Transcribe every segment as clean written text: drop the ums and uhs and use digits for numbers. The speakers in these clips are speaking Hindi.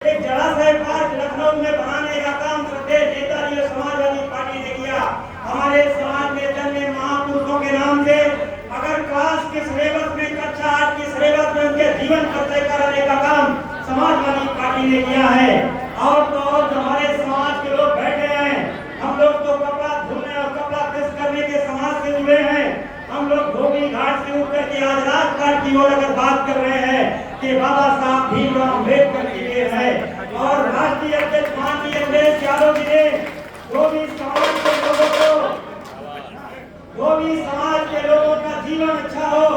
एक जलाशय पार्क लखनऊ में बनाने का काम श्रद्धेय नेताजी और समाजवादी पार्टी ने किया। हमारे समाज में जन्मे महापुरुषों के नाम से अगर क्लास के सिलेबस में कक्षा 8 के सिलेबस में उनके जीवन परिचय कराने का काम समाजवादी पार्टी ने किया है। और तो और हमारे समाज के लोग बैठे हैं, हम लोग तो कपड़ा धुलने और कपड़ा प्रेस करने के समाज से जुड़े हैं। हम लोग धोबी घाट से उठ करके आज राजघाट की ओर अगर बात कर रहे हैं कि बाबा साहब भीमराव अम्बेडकर की देन है और राष्ट्रीय अध्यक्ष माननीय अखिलेश यादव जी ने धोबी समाज के लोगों का जीवन अच्छा हो,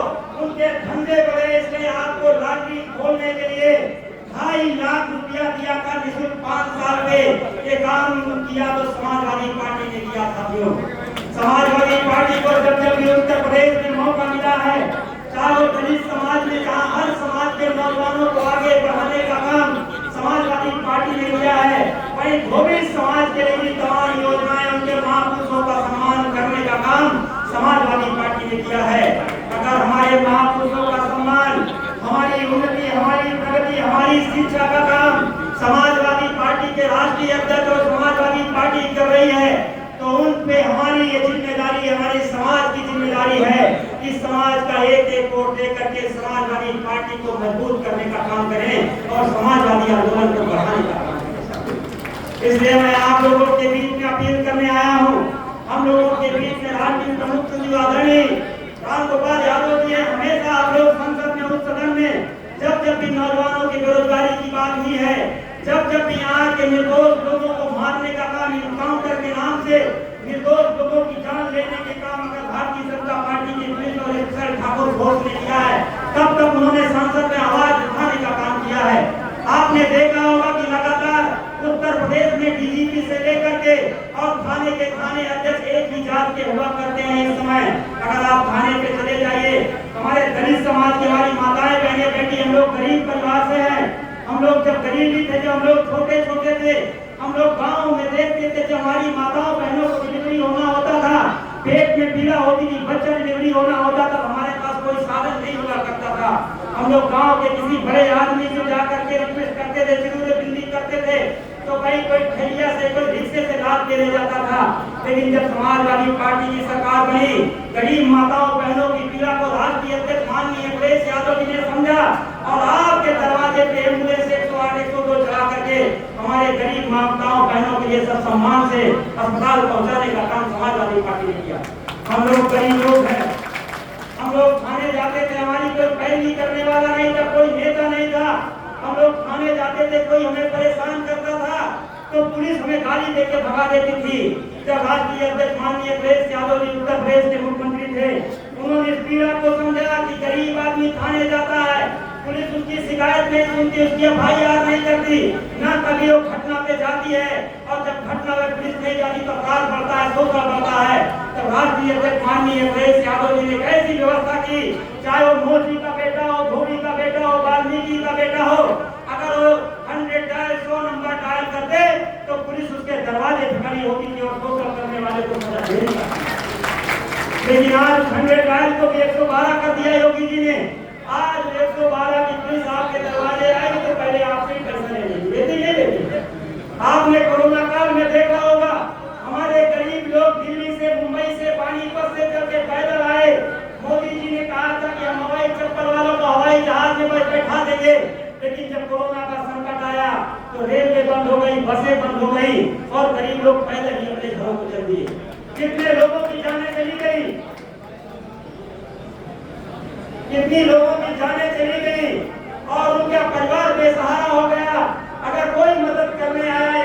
उनके धंधे बढ़े, इसलिए आपको लॉटरी खोलने के लिए 2.5 लाख रुपया दिया था निःशुल्क 5 साल में। ये काम किया तो समाजवादी पार्टी ने किया साथियों। समाजवादी पार्टी को जब भी उत्तर प्रदेश में मौका मिला है, चाहे दलित समाज में, जहाँ हर समाज के नौजवानों को आगे बढ़ाने का काम समाजवादी पार्टी ने किया है, वहीं धोबी समाज के लिए भी तमाम योजनाएं, उनके महापुरुषों का सम्मान करने का काम समाजवादी पार्टी ने किया है। अगर हमारे महापुरुषों का सम्मान, हमारी उन्नति, हमारी प्रगति, हमारी शिक्षा का काम समाजवादी पार्टी के राष्ट्रीय अध्यक्ष और समाजवादी पार्टी कर रही है, तो उन पे हमारी ये जिम्मेदारी, हमारे समाज की जिम्मेदारी है कि समाज का एक वोट दे करके समाजवादी पार्टी को मजबूत करने का काम करें और समाजवादी आंदोलन को बढ़ाने का काम करें। इसलिए मैं आप लोगों के बीच में अपील करने आया हूँ। हम लोगों के बीच में राजनीतिक प्रमुख आदरणीय रामगोपाल यादव जी हैं। हमेशा आप लोग संसद में, उस सदन में जब भी नौजवानों की बेरोजगारी की बात हुई है, जब भी यहाँ के निर्दोष लोगों को मारने का काम, इनकाउंटर के नाम से निर्दोष लोगों की जान लेने के काम अगर भारतीय जनता पार्टी की पुलिस और एसएसएल ठाकुर घोष ने किया है, तब उन्होंने संसद में आवाज उठाने का काम किया है। आपने देखा होगा कि लगातार उत्तर प्रदेश में डीजीपी से लेकर के और थाने के थाने अध्यक्ष एक ही जात के हुआ करते हैं। इस समय अगर आप थाने पे चले जाइए, हमारे दलित समाज की हमारी माताएं, बहनें, बेटी, हम लोग गरीब परिवार से हैं। हम लोग जब गरीबी थे, जब हम लोग छोटे छोटे थे, हम लोग गाँव में देखते थे जब हमारी माताओं बहनों को डिलीवरी होना होता था, पेट में पीड़ा होती थी, बच्चा डिलीवरी होना होता था, हमारे पास कोई साधन नहीं हुआ करता था। हम लोग गांव के किसी बड़े आदमी से जाकर के रिक्वेस्ट करते थे, सिंदूर बिंदी करते थे, तो भाई कोई ठैया से, कोई रिक्शे से लाद के ले जाता था। लेकिन जब समाजवादी पार्टी की सरकार बनी, गरीब माताओं बहनों की पीड़ा को राष्ट्रीय अध्यक्ष माननीय अखिलेश यादव जी ने समझा और आपके दरवाजे पे एम्बुलेंस 108 102 चला करके हमारे गरीब माताओं बहनों के लिए सब सम्मान से अस्पताल पहुंचाने का काम समाजवादी पार्टी ने किया। हम लोग गरीब लोग हैं, हम लोग थाने जाते थे, हमारी कोई पैरवी करने वाला नहीं था, कोई नेता नहीं था। हम लोग थाने जाते थे, कोई हमें परेशान करता था तो पुलिस हमें गाली देके भगा देती थी। जब राष्ट्रीय अध्यक्ष माननीय अखिलेश यादव जी उत्तर प्रदेश के मुख्यमंत्री थे, उन्होंने इस पीड़ा को समझा कि गरीब आदमी थाने जाता है, पुलिस उसकी शिकायत नहीं सुनती, उसकी एफआईआर नहीं करती, न कभी वो घटना पे जाती है, और जब घटना में पुलिस नहीं जाती तो अपराध बढ़ता है, शोषण बढ़ता है। तो राष्ट्रीय अध्यक्ष माननीय अखिलेश यादव जी ने ऐसी व्यवस्था की, चाहे वो मोदी का बेटा हो, धोबी का बेटा हो, वाल्मीकि का बेटा हो, अगर वो 100 डायल 100 नंबर डायल करते तो पुलिस उसके दरवाजे पे खड़ी होती थी और शोषण करने वाले को सजा देती थी। लेकिन आज 100 डायल को भी 112 कर दिया योगी जी ने। आज 112 की पुलिस आपके दरवाजे आएगी तो पहले आपसे ही पैसा लेगी। आपने कोरोना काल में देखा होगा, हमारे गरीब लोग दिल्ली से, मुंबई से, पानीपत से चल के पैदल आए। मोदी जी ने कहा था कि हम हवाई चप्पल वालों को हवाई जहाज में बैठा देंगे, लेकिन जब कोरोना का संकट आया तो रेलवे बंद हो गई, बसें बंद हो गई और गरीब लोग पैदल ही अपने घरों को चल दिए। कितने लोगों की जानें चली गई, कितनी लोगों की जानें चली गई और उनका परिवार बेसहारा हो गया। अगर कोई मदद करने आया